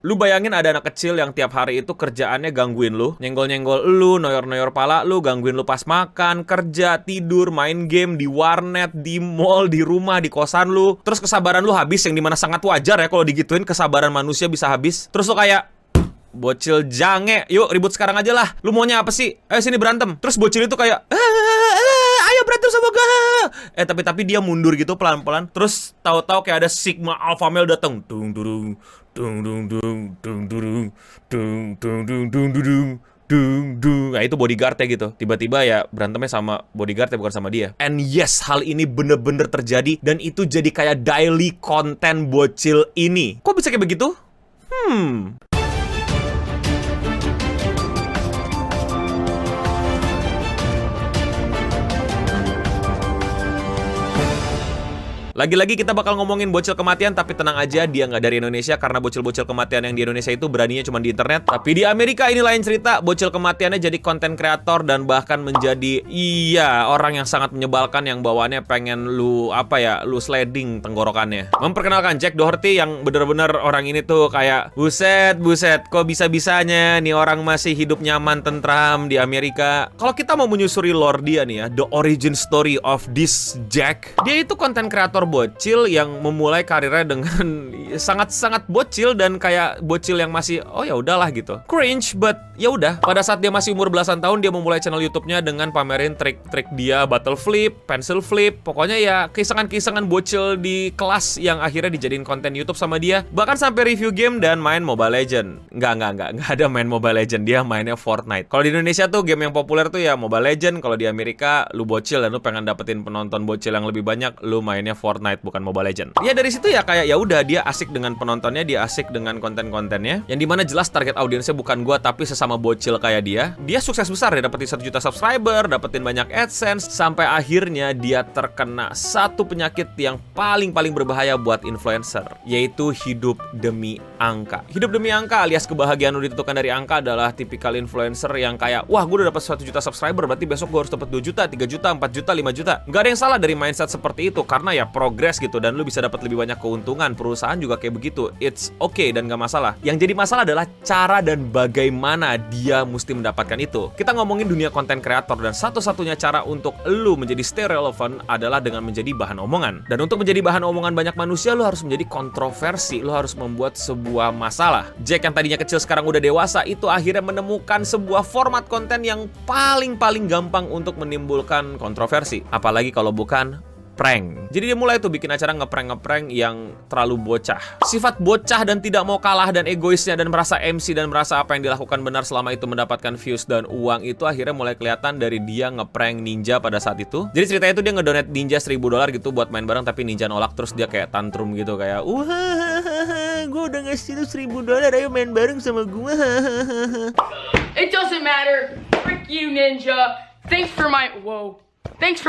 Lu bayangin ada anak kecil yang tiap hari itu kerjaannya gangguin lu, nyenggol-nyenggol lu, noyor-noyor pala lu, gangguin lu pas makan, kerja, tidur, main game di warnet, di mall, di rumah, di kosan lu. Terus kesabaran lu habis, yang dimana sangat wajar ya kalau digituin, kesabaran manusia bisa habis. Terus lu kayak, bocil jange, yuk ribut sekarang aja lah. Lu maunya apa sih? Ayo sini berantem. Terus bocil itu kayak, ayo berantem sama gue. Tapi dia mundur gitu pelan-pelan. Terus tahu-tahu kayak ada Sigma Alpha Male datang. Dung dung dung dung dung dung dung dung dung dung dung dung dung dung. Nah itu bodyguardnya gitu. Tiba-tiba ya berantemnya sama bodyguardnya, bukan sama dia. And yes, hal ini bener-bener terjadi. Dan itu jadi kayak daily konten bocil ini. Kok bisa kayak begitu? Lagi-lagi kita bakal ngomongin bocil kematian, tapi tenang aja, dia nggak dari Indonesia karena bocil-bocil kematian yang di Indonesia itu beraninya cuma di internet. Tapi di Amerika ini lain cerita, bocil kematiannya jadi konten kreator dan bahkan menjadi orang yang sangat menyebalkan yang bawaannya pengen lu lu sliding tenggorokannya. Memperkenalkan Jack Doherty yang bener-bener orang ini tuh kayak buset, kok bisa-bisanya nih orang masih hidup nyaman tentram di Amerika. Kalau kita mau menyusuri lore dia nih ya, the origin story of this Jack, dia itu konten kreator bocil yang memulai karirnya dengan sangat-sangat bocil dan kayak bocil yang masih ya udahlah gitu. Cringe, but ya udah. Pada saat dia masih umur belasan tahun, dia memulai channel YouTube-nya dengan pamerin trik-trik dia battle flip, pencil flip, pokoknya ya kisah-kisah bocil di kelas yang akhirnya dijadiin konten YouTube sama dia. Bahkan sampai review game dan main Mobile Legend. Enggak ada main Mobile Legend, dia mainnya Fortnite. Kalau di Indonesia tuh game yang populer tuh ya Mobile Legend, kalau di Amerika lu bocil dan lu pengen dapetin penonton bocil yang lebih banyak, lu mainnya Fortnite bukan Mobile Legend. Ya dari situ ya kayak ya udah, dia asik dengan penontonnya, dia asik dengan konten-kontennya. Yang dimana jelas target audiensnya bukan gua tapi sesama bocil kayak dia. Dia sukses besar, dia dapetin 1 juta subscriber, dapetin banyak AdSense, sampai akhirnya dia terkena satu penyakit yang paling berbahaya buat influencer, yaitu hidup demi angka. Hidup demi angka alias kebahagiaan lu ditentukan dari angka adalah tipikal influencer yang kayak, wah gue udah dapet 1 juta subscriber, berarti besok gue harus dapet 2 juta, 3 juta, 4 juta, 5 juta. Gak ada yang salah dari mindset seperti itu, karena ya progres gitu, dan lu bisa dapat lebih banyak keuntungan. Perusahaan juga kayak begitu, it's okay dan gak masalah. Yang jadi masalah adalah cara dan bagaimana dia mesti mendapatkan itu. Kita ngomongin dunia konten kreator, dan satu-satunya cara untuk lu menjadi stay relevant adalah dengan menjadi bahan omongan. Dan untuk menjadi bahan omongan banyak manusia, lu harus menjadi kontroversi, lu harus membuat sebuah masalah. Jack yang tadinya kecil sekarang udah dewasa, itu akhirnya menemukan sebuah format konten yang paling gampang untuk menimbulkan kontroversi. Apalagi kalau bukan prank. Jadi dia mulai tuh bikin acara ngeprank yang terlalu bocah. Sifat bocah dan tidak mau kalah dan egoisnya dan merasa MC dan merasa apa yang dilakukan benar selama itu mendapatkan views dan uang itu akhirnya mulai kelihatan dari dia ngeprank Ninja pada saat itu. Jadi ceritanya itu dia ngedonate Ninja $1.000 gitu buat main bareng, tapi Ninja nolak. Terus dia kayak tantrum gitu kayak, gue udah ngasih lu $1.000, ayo main bareng sama gue. It doesn't matter. Frick you, Ninja. Thanks for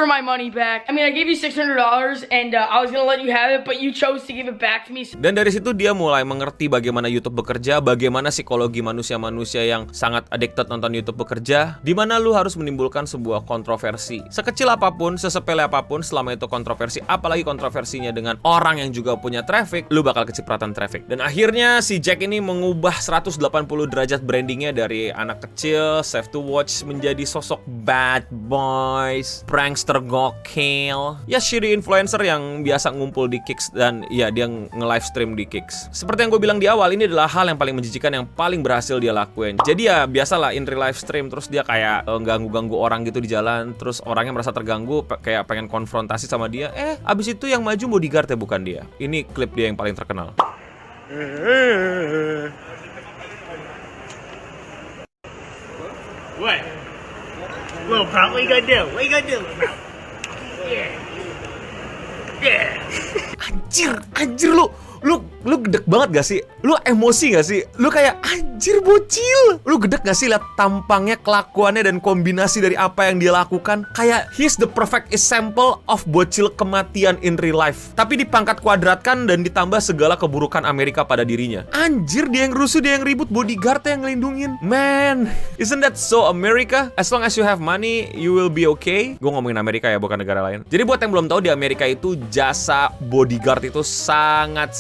my money back. I mean, I gave you $600 and I was gonna let you have it, but you chose to give it back to me. Dan dari situ dia mulai mengerti bagaimana YouTube bekerja, bagaimana psikologi manusia-manusia yang sangat addicted nonton YouTube bekerja, di mana lu harus menimbulkan sebuah kontroversi. Sekecil apapun, sesepele apapun, selama itu kontroversi, apalagi kontroversinya dengan orang yang juga punya traffic, lu bakal kecipratan traffic. Dan akhirnya si Jack ini mengubah 180 derajat brandingnya dari anak kecil, safe to watch, menjadi sosok bad boys, prankster gokil, ya shitty influencer yang biasa ngumpul di Kicks dan ya dia nge-live stream di Kicks. Seperti yang gue bilang di awal, ini adalah hal yang paling menjijikan yang paling berhasil dia lakuin. Jadi ya biasalah in real live stream, terus dia kayak ganggu-ganggu orang gitu di jalan, terus orangnya merasa terganggu, kayak pengen konfrontasi sama dia. Abis itu yang maju bodyguard ya, bukan dia. Ini klip dia yang paling terkenal. What? Well, bro, what you gonna do? What you gonna do, bro? Yeah. Anjir lu gedek banget gak sih? Lu emosi gak sih? Lu kayak anjir bocil. Lu gedek gak sih lihat tampangnya, kelakuannya, dan kombinasi dari apa yang dia lakukan? Kayak he's the perfect example of bocil kematian in real life, tapi dipangkat kuadratkan dan ditambah segala keburukan Amerika pada dirinya. Anjir, dia yang rusuh, dia yang ribut, bodyguard yang ngelindungin. Man, isn't that so America? As long as you have money, you will be okay. Gue ngomongin Amerika ya, bukan negara lain. Jadi buat yang belum tahu, di Amerika itu jasa bodyguard itu sangat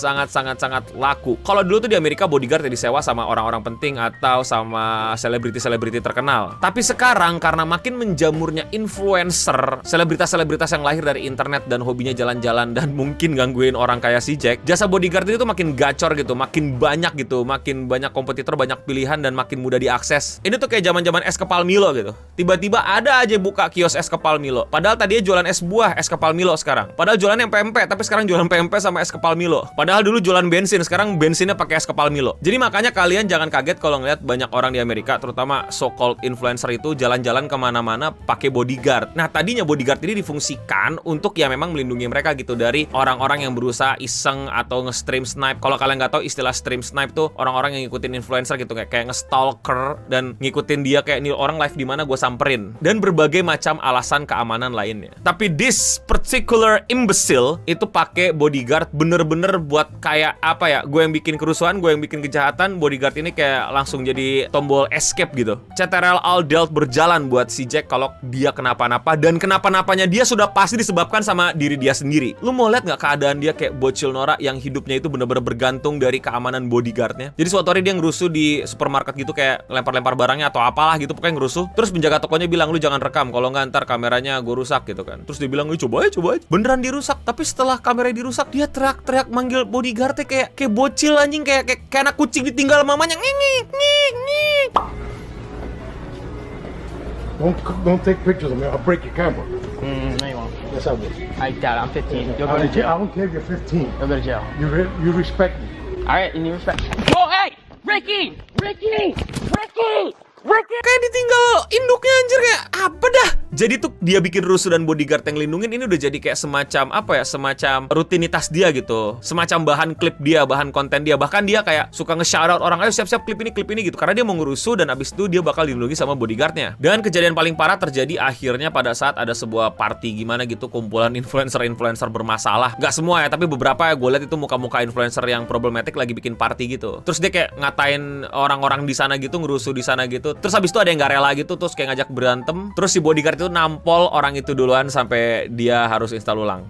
laku. Kalau dulu tuh di Amerika bodyguard ya disewa sama orang-orang penting atau sama selebriti-selebriti terkenal. Tapi sekarang karena makin menjamurnya influencer, selebritas-selebritas yang lahir dari internet dan hobinya jalan-jalan dan mungkin gangguin orang kayak si Jack, jasa bodyguard itu makin gacor gitu, makin banyak gitu, makin banyak kompetitor, banyak pilihan dan makin mudah diakses. Ini tuh kayak zaman-zaman es kepal Milo gitu. Tiba-tiba ada aja buka kios es kepal Milo. Padahal tadinya jualan es buah, es kepal Milo sekarang. Padahal jualan yang pempek, tapi sekarang jualan pempek sama es kepal Milo. Padahal dulu jualan bensin, sekarang bensinnya pakai es kepal Milo. Jadi makanya kalian jangan kaget kalau ngeliat banyak orang di Amerika, terutama so-called influencer itu jalan-jalan kemana-mana pakai bodyguard. Nah, tadinya bodyguard ini difungsikan untuk ya memang melindungi mereka gitu dari orang-orang yang berusaha iseng atau nge-stream snipe. Kalau kalian nggak tahu istilah stream snipe tuh orang-orang yang ngikutin influencer gitu, kayak nge-stalker dan ngikutin dia kayak nih orang live di mana gue samperin dan berbagai macam alasan keamanan lainnya. Tapi this particular imbecile itu pakai bodyguard bener-bener buat kayak apa ya? Gue yang bikin kerusuhan, gue yang bikin kejahatan, bodyguard ini kayak langsung jadi tombol escape gitu. CTRL Alt Delete berjalan buat si Jack kalau dia kenapa-napa, dan kenapa-napanya dia sudah pasti disebabkan sama diri dia sendiri. Lu mau lihat nggak keadaan dia kayak bocil norak yang hidupnya itu bener-bener bergantung dari keamanan bodyguardnya. Jadi suatu hari dia ngerusuh di supermarket gitu, kayak lempar-lempar barangnya atau apalah gitu, pokoknya ngerusuh. Terus penjaga tokonya bilang, lu jangan rekam, kalau nggak ntar kameranya gue rusak gitu kan. Terus dia bilang, coba aja. Beneran dirusak. Tapi setelah kameranya dirusak, dia teriak-teriak manggil bodyguardnya kayak bocil anjing, kayak anak kucing ditinggal mamanya. Ngik. Don't take pictures of me. I'll break your camera. No, you won't. Yes, I will. I doubt it. I'm 15. You'll go I to jail. don't care if you're 15. You'll go to jail. You respect me. All right, and you respect. Oh, hey! Ricky! Kayak ditinggal induknya anjir, kayak apa dah. Jadi tuh dia bikin rusuh dan bodyguard yang lindungin ini udah jadi kayak semacam apa ya, semacam rutinitas dia gitu, semacam bahan klip dia, bahan konten dia. Bahkan dia kayak suka nge-shoutout orang, ayo siap-siap klip ini gitu, karena dia mau ngerusuh dan abis itu dia bakal dilindungi sama bodyguardnya. Dan kejadian paling parah terjadi akhirnya pada saat ada sebuah party gimana gitu, kumpulan influencer bermasalah. Gak semua ya, tapi beberapa ya gue lihat itu muka-muka influencer yang problematik lagi bikin party gitu. Terus dia kayak ngatain orang-orang di sana gitu, ngerusuh di sana gitu. Terus habis itu ada yang gak rela gitu, terus kayak ngajak berantem. Terus si bodyguard itu nampol orang itu duluan sampai dia harus install ulang.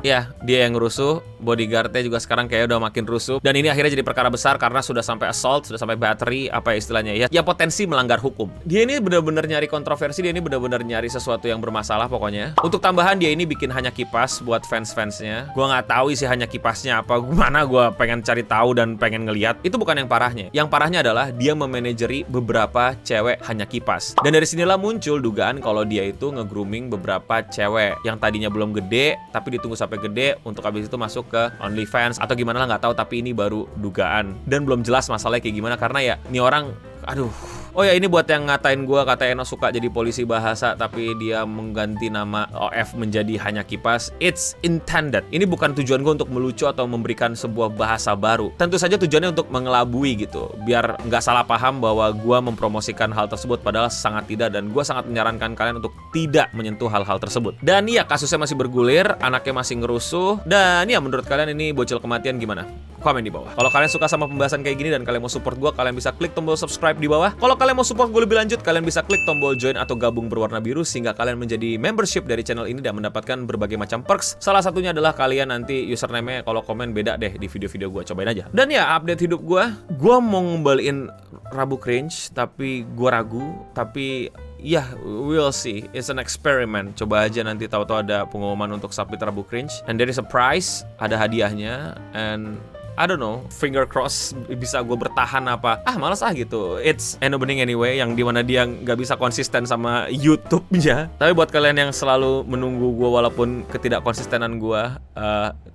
Ya, dia yang ngerusuh, bodyguardnya juga sekarang kayak udah makin rusuh. Dan ini akhirnya jadi perkara besar karena sudah sampai assault, sudah sampai battery, apa ya istilahnya ya. Ya potensi melanggar hukum. Dia ini benar-benar nyari kontroversi, dia ini benar-benar nyari sesuatu yang bermasalah pokoknya. Untuk tambahan, dia ini bikin hanya kipas buat fans-fansnya. Gua nggak tahu isi hanya kipasnya apa, gimana gua pengen cari tahu dan pengen ngeliat. Itu bukan yang parahnya. Yang parahnya adalah dia memanajeri beberapa cewek hanya kipas. Dan dari sinilah muncul dugaan kalau dia itu nge-grooming beberapa cewek yang tadinya belum gede, tapi ditunggu sampai gede untuk habis itu masuk ke OnlyFans atau gimana lah nggak tahu, tapi ini baru dugaan dan belum jelas masalahnya kayak gimana karena ya ini orang aduh. Oh ya, ini buat yang ngatain gue, kata Eno suka jadi polisi bahasa tapi dia mengganti nama OF menjadi hanya kipas. It's intended. Ini bukan tujuan gue untuk melucu atau memberikan sebuah bahasa baru. Tentu saja tujuannya untuk mengelabui gitu, biar nggak salah paham bahwa gue mempromosikan hal tersebut, padahal sangat tidak, dan gue sangat menyarankan kalian untuk tidak menyentuh hal-hal tersebut. Dan ya, kasusnya masih bergulir, anaknya masih ngerusuh, dan ya menurut kalian ini bocil kematian gimana? Komen di bawah. Kalau kalian suka sama pembahasan kayak gini dan kalian mau support gue, kalian bisa klik tombol subscribe di bawah. Kalau kalian mau support gue lebih lanjut, kalian bisa klik tombol join atau gabung berwarna biru sehingga kalian menjadi membership dari channel ini dan mendapatkan berbagai macam perks. Salah satunya adalah kalian nanti username-nya kalau komen beda deh di video-video gue, cobain aja. Dan ya, update hidup gue mau ngembaliin Rabu Cringe, tapi gue ragu, tapi ya, we'll see. It's an experiment. Coba aja nanti tahu-tahu ada pengumuman untuk submit Rabu Cringe. And there is a prize, ada hadiahnya. And I don't know, finger cross bisa gue bertahan apa. Malas gitu. It's Eno Bening anyway, yang dimana dia nggak bisa konsisten sama YouTube-nya. Tapi buat kalian yang selalu menunggu gue walaupun ketidakkonsistenan gue,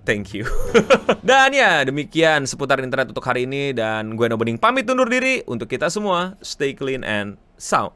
thank you. Dan ya, demikian seputar internet untuk hari ini. Dan gue Eno Bening pamit undur diri. Untuk kita semua, stay clean and sound.